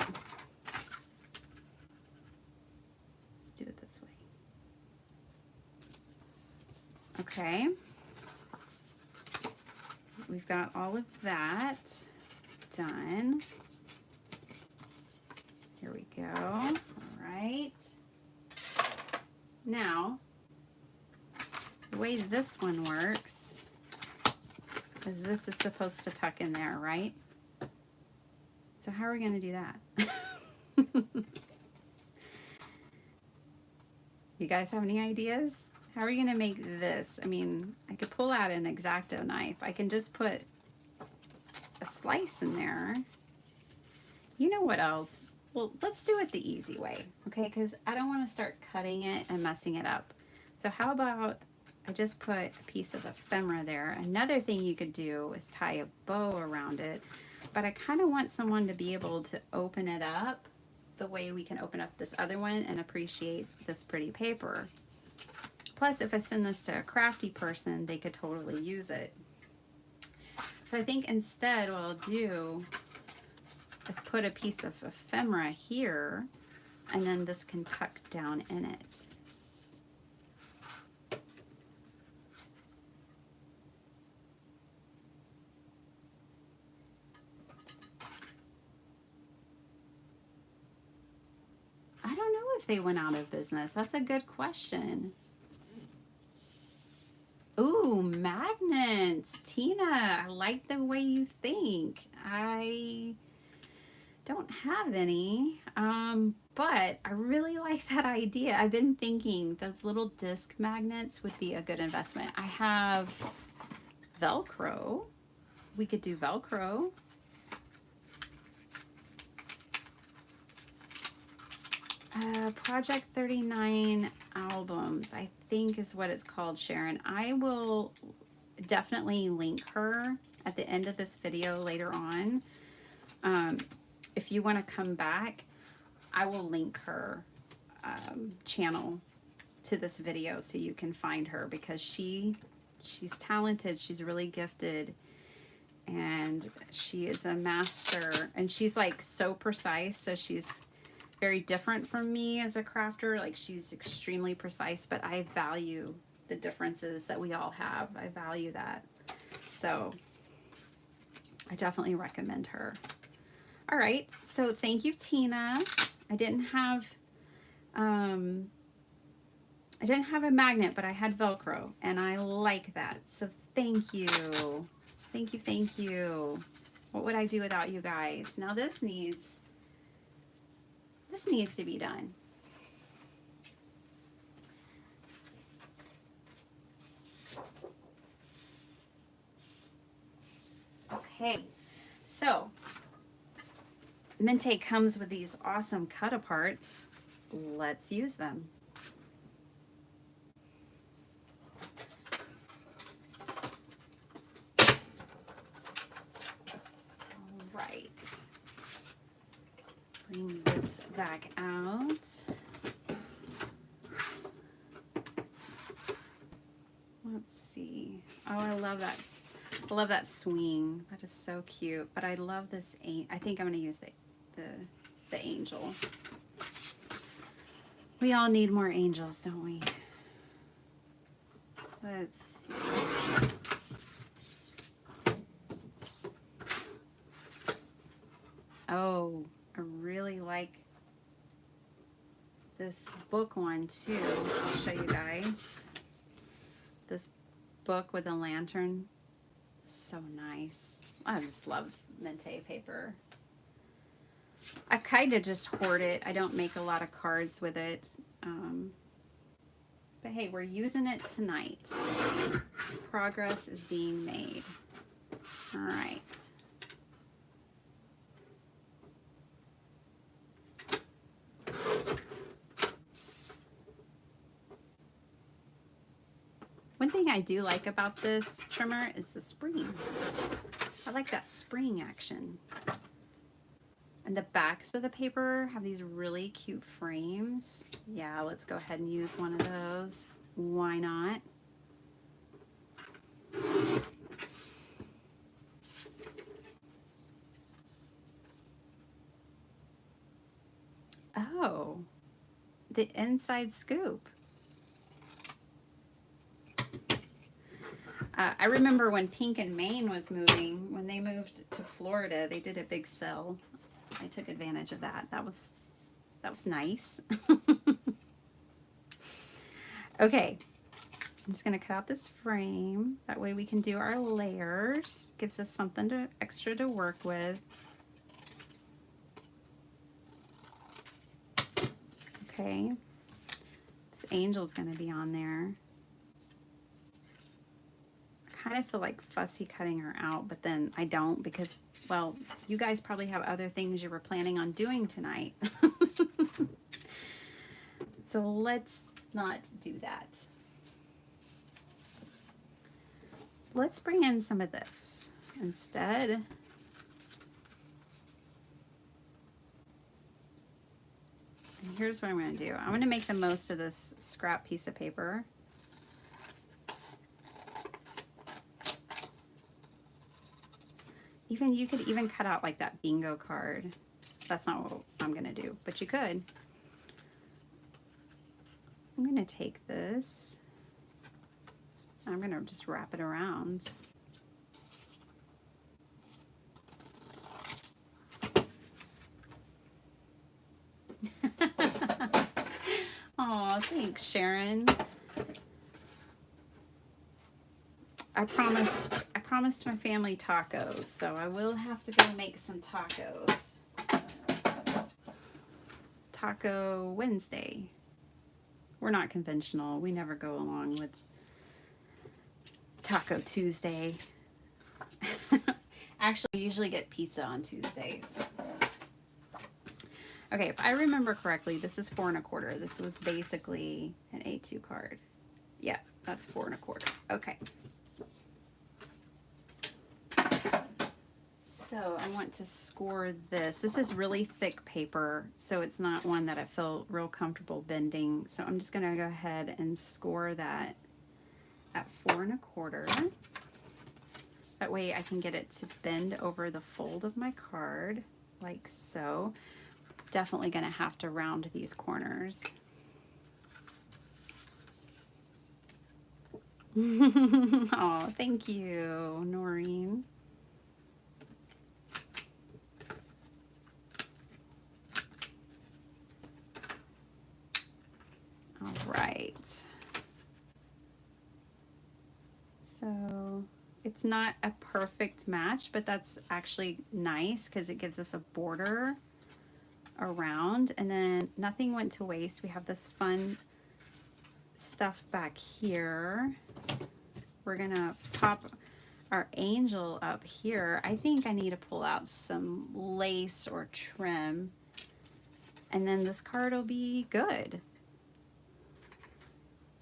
Let's do it this way. Okay. We've got all of that done. Here we go. All right. Now, the way this one works is this is supposed to tuck in there, right? So how are we going to do that? You guys have any ideas? How are we going to make this? I mean, I could pull out an X-Acto knife. I can just put a slice in there. You know what else? Well, let's do it the easy way, okay? Because I don't want to start cutting it and messing it up. So how about I just put a piece of ephemera there. Another thing you could do is tie a bow around it, but I kind of want someone to be able to open it up the way we can open up this other one and appreciate this pretty paper. Plus, if I send this to a crafty person, they could totally use it. So I think instead what I'll do is put a piece of ephemera here, and then this can tuck down in it. I don't know if they went out of business. That's a good question. Ooh, magnets. Tina, I like the way you think. I don't have any, but I really like that idea. I've been thinking those little disc magnets would be a good investment. I have Velcro. We could do Velcro. Project 39 albums, I think is what it's called, Sharon. I will definitely link her at the end of this video later on. If you want to come back, I will link her channel to this video so you can find her, because she's talented, she's really gifted, and she is a master, and she's like so precise. So she's very different from me as a crafter. Like, she's extremely precise, but I value the differences that we all have. I value that. So I definitely recommend her. All right, so thank you, Tina. I didn't have a magnet, but I had Velcro, and I like that. So thank you. Thank you, thank you. What would I do without you guys? Now this needs to be done. Okay, so Mente comes with these awesome cut-aparts. Let's use them. All right. Bring this back out. Let's see. Oh, I love that. I love that swing. That is so cute. But I love this. I think I'm going to use the angel. We all need more angels, don't we? Let's see. Oh, I really like this book one too. I'll show you guys. This book with a lantern. So nice. I just love Mente paper. I kind of just hoard it. I don't make a lot of cards with it. But hey, we're using it tonight. Progress is being made. All right. One thing I do like about this trimmer is the spring. I like that spring action. And the backs of the paper have these really cute frames. Yeah, let's go ahead and use one of those. Why not? Oh, the inside scoop. I remember when Pink and Maine was moving, when they moved to Florida, they did a big sale. I took advantage of that. That was nice. Okay, I'm just gonna cut out this frame. That way we can do our layers. Gives us something extra to work with. Okay, this angel's gonna be on there. I kind of feel like fussy cutting her out, but then I don't, because, well, you guys probably have other things you were planning on doing tonight. So let's not do that. Let's bring in some of this instead. And here's what I'm going to do. I'm going to make the most of this scrap piece of paper. You could even cut out like that bingo card. That's not what I'm going to do, but you could. I'm going to take this. I'm going to just wrap it around. Aw, thanks, Sharon. I promised my family tacos, so I will have to go make some tacos. Taco Wednesday. We're not conventional. We never go along with Taco Tuesday. Actually, we usually get pizza on Tuesdays. Okay, if I remember correctly, this is 4 1/4. This was basically an A2 card. Yeah, that's 4 1/4. Okay. So I want to score this. This is really thick paper, so it's not one that I feel real comfortable bending. So I'm just going to go ahead and score that at 4 1/4. That way I can get it to bend over the fold of my card, like so. Definitely going to have to round these corners. Oh, thank you, Noreen. All right. So it's not a perfect match, but that's actually nice because it gives us a border around, and then nothing went to waste. We have this fun stuff back here. We're gonna pop our angel up here. I think I need to pull out some lace or trim, and then this card will be good.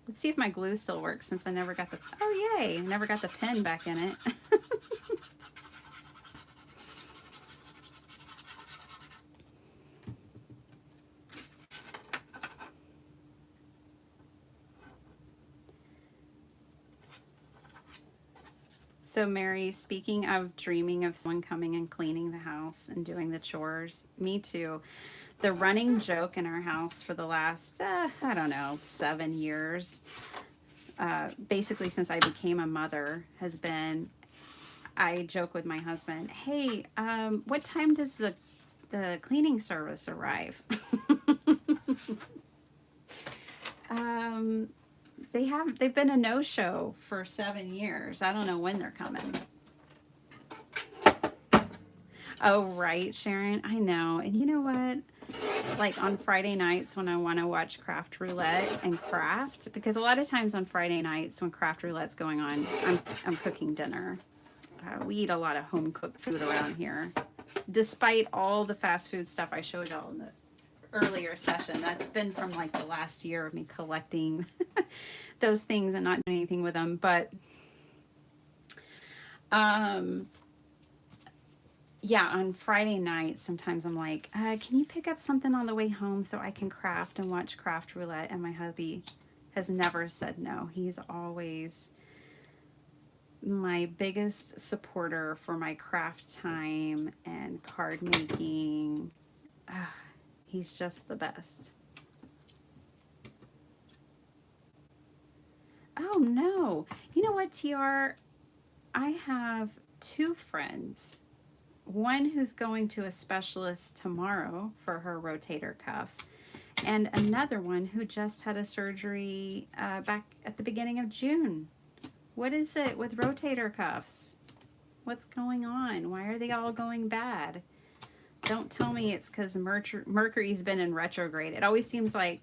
Let's see if my glue still works since I never got the, oh yay, never got the pen back in it. So Mary, speaking of dreaming of someone coming and cleaning the house and doing the chores, me too. The running joke in our house for the last, I don't know, 7 years, basically since I became a mother, has been, I joke with my husband, hey, what time does the cleaning service arrive? They've been a no-show for 7 years. I don't know when they're coming. Oh, right, Sharon. I know. And you know what? Like on Friday nights when I want to watch Craft Roulette and craft, because a lot of times on Friday nights when Craft Roulette's going on, I'm cooking dinner. We eat a lot of home cooked food around here. Despite all the fast food stuff I showed y'all in the earlier session, that's been from like the last year of me collecting those things and not doing anything with them. But yeah, on Friday night, sometimes I'm like, can you pick up something on the way home so I can craft and watch Craft Roulette? And my hubby has never said no. He's always my biggest supporter for my craft time and card making. He's just the best. Oh no. You know what, TR? I have 2 friends. One who's going to a specialist tomorrow for her rotator cuff, and another one who just had a surgery back at the beginning of June. What is it with rotator cuffs? What's going on? Why are they all going bad? Don't tell me it's because Mercury's been in retrograde. It always seems like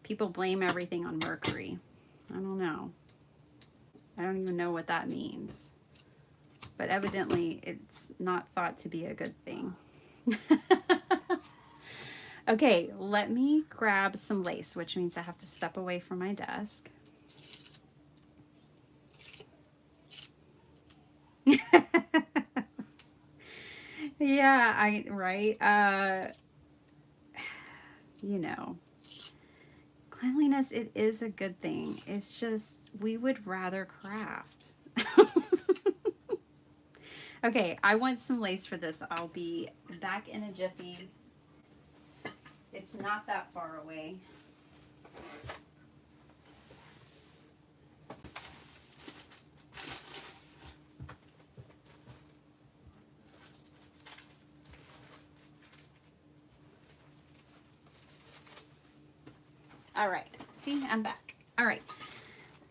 people blame everything on Mercury. I don't know. I don't even know what that means. But evidently it's not thought to be a good thing. Okay, let me grab some lace, which means I have to step away from my desk. Yeah, right. You know, cleanliness, it is a good thing. It's just, we would rather craft. Okay, I want some lace for this. I'll be back in a jiffy. It's not that far away. All right, see, I'm back. All right,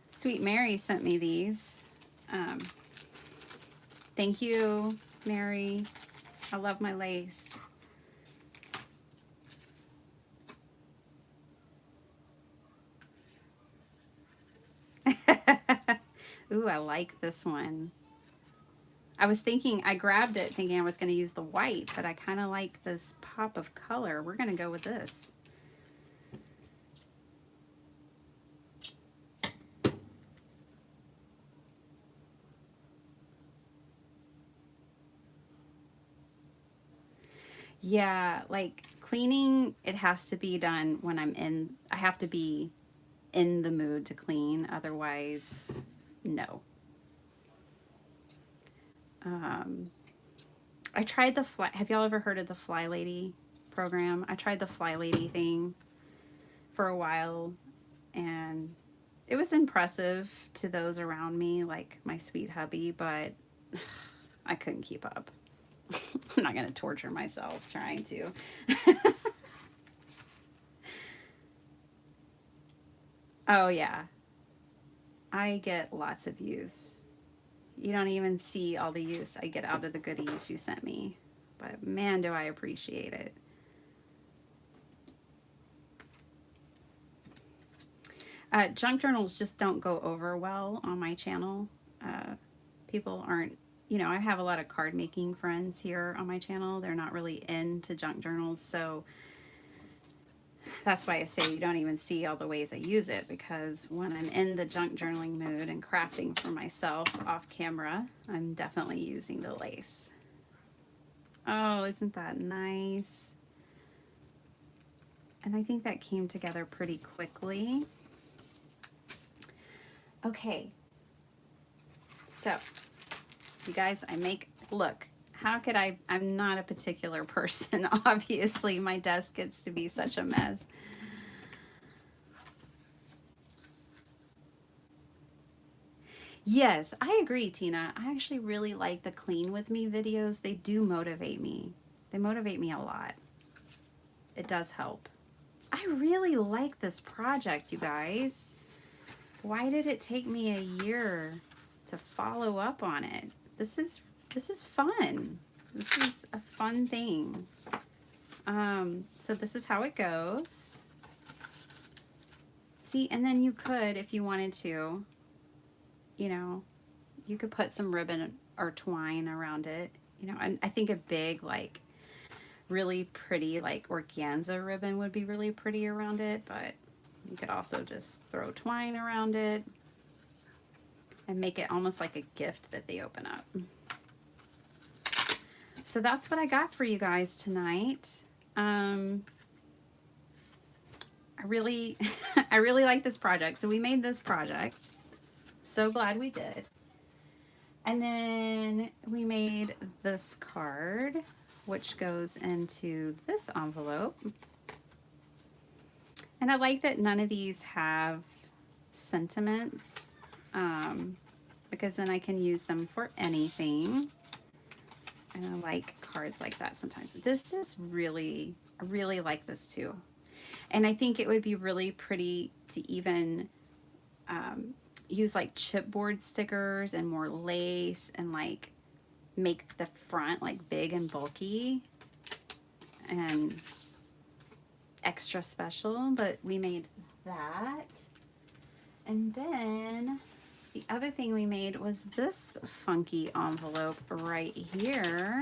Sweet Mary sent me these. Thank you, Mary. I love my lace. Ooh, I like this one. I was thinking, I grabbed it thinking I was going to use the white, but I kind of like this pop of color. We're going to go with this. Yeah, like cleaning, it has to be done when I have to be in the mood to clean. Otherwise, no. Um, I tried the fly. Have y'all ever heard of the Fly Lady program? I tried the Fly Lady thing for a while, and it was impressive to those around me, like my sweet hubby, but I couldn't keep up. I'm not going to torture myself trying to. Oh, yeah. I get lots of use. You don't even see all the use I get out of the goodies you sent me. But man, do I appreciate it. Junk journals just don't go over well on my channel. People aren't, you know, I have a lot of card making friends here on my channel. They're not really into junk journals, so that's why I say you don't even see all the ways I use it, because when I'm in the junk journaling mood and crafting for myself off camera, I'm definitely using the lace. Oh, isn't that nice? And I think that came together pretty quickly. Okay, so you guys, look, how could I'm not a particular person, obviously. My desk gets to be such a mess. Yes, I agree, Tina. I actually really like the clean with me videos. They do motivate me. They motivate me a lot. It does help. I really like this project, you guys. Why did it take me a year to follow up on it? This is fun. This is a fun thing. So this is how it goes. See, and then you could, if you wanted to, you know, you could put some ribbon or twine around it. You know, and I think a big, like, really pretty, like, organza ribbon would be really pretty around it, but you could also just throw twine around it and make it almost like a gift that they open up. So that's what I got for you guys tonight. I really, I really like this project. So we made this project. So glad we did. And then we made this card, which goes into this envelope. And I like that none of these have sentiments, because then I can use them for anything. And I like cards like that sometimes. This is really, I really like this too. And I think it would be really pretty to even use like chipboard stickers and more lace and like make the front like big and bulky and extra special. But we made that. And then the other thing we made was this funky envelope right here,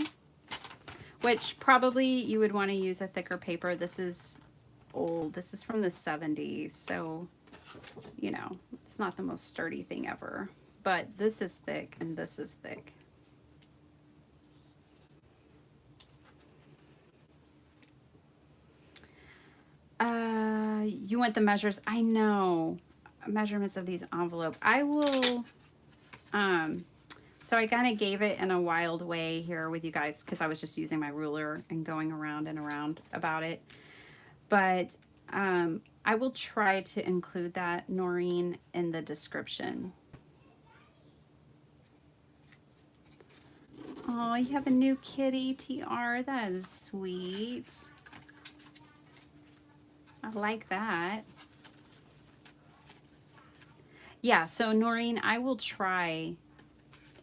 which probably you would want to use a thicker paper. This is old. This is from the 70s, so, you know, it's not the most sturdy thing ever. But this is thick and this is thick. You want the measures? I know. Measurements of these envelope. I will, so I kind of gave it in a wild way here with you guys because I was just using my ruler and going around and around about it. But I will try to include that, Noreen, in the description. Oh, you have a new kitty, TR. That is sweet. I like that. Yeah, so Noreen, I will try.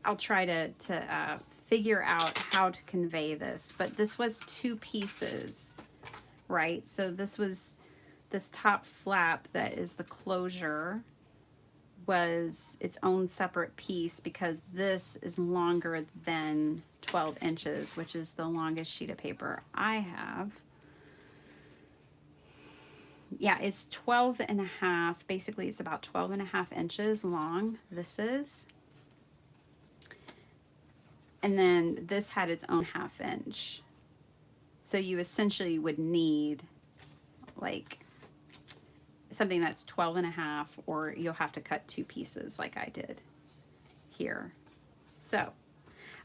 I'll try to figure out how to convey this. But this was 2 pieces, right? So this was this top flap that is the closure. was its own separate piece because this is longer than 12 inches, which is the longest sheet of paper I have. Yeah, it's 12 and a half. Basically, it's about 12 and a half inches long. This is. And then this had its own 1/2 inch. So you essentially would need like something that's 12 and a half, or you'll have to cut 2 pieces like I did here. So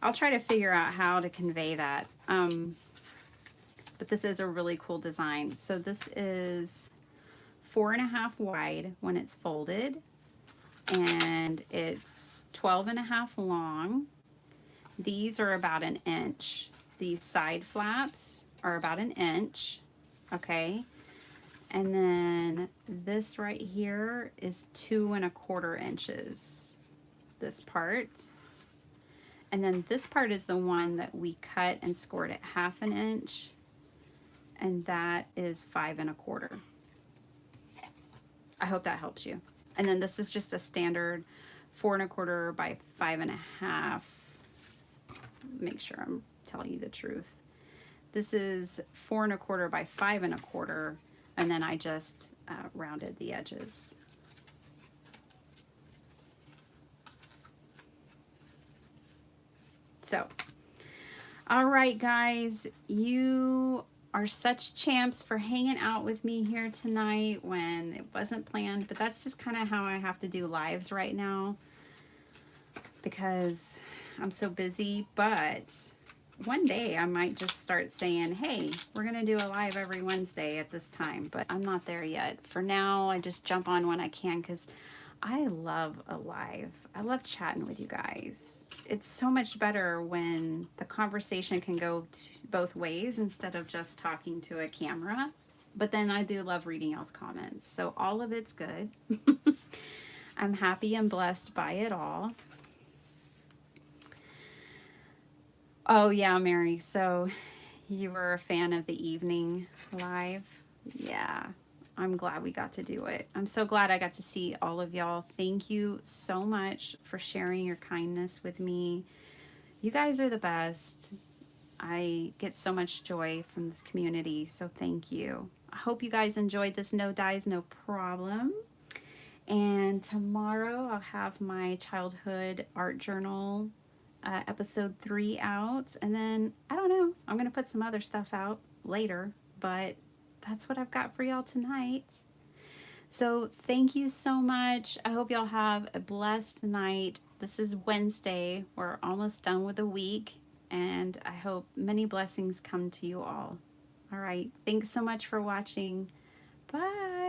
I'll try to figure out how to convey that. But this is a really cool design. So this is 4.5 wide when it's folded, and it's 12 and a half long. These are about 1 inch. These side flaps are about 1 inch, okay? And then this right here is 2.25 inches, this part. And then this part is the one that we cut and scored at 1/2 inch, and that is 5.25. I hope that helps you. And then this is just a standard 4.25 by 5.5. Make sure I'm telling you the truth. This is 4.25 by 5.25, and then I just rounded the edges. So, all right, guys, you are such champs for hanging out with me here tonight when it wasn't planned, but that's just kind of how I have to do lives right now because I'm so busy. But one day I might just start saying, hey, we're going to do a live every Wednesday at this time, but I'm not there yet. For now, I just jump on when I can because I love a live. I love chatting with you guys. It's so much better when the conversation can go both ways instead of just talking to a camera. But then I do love reading y'all's comments. So all of it's good. I'm happy and blessed by it all. Oh yeah, Mary. So you were a fan of the evening live? Yeah. I'm glad we got to do it. I'm so glad I got to see all of y'all. Thank you so much for sharing your kindness with me. You guys are the best. I get so much joy from this community, so thank you. I hope you guys enjoyed this No Dies, No Problem. And tomorrow I'll have my childhood art journal episode 3 out. And then, I don't know, I'm going to put some other stuff out later, but that's what I've got for y'all tonight. So thank you so much. I hope y'all have a blessed night. This is Wednesday. We're almost done with the week, and I hope many blessings come to you all. All right. Thanks so much for watching. Bye.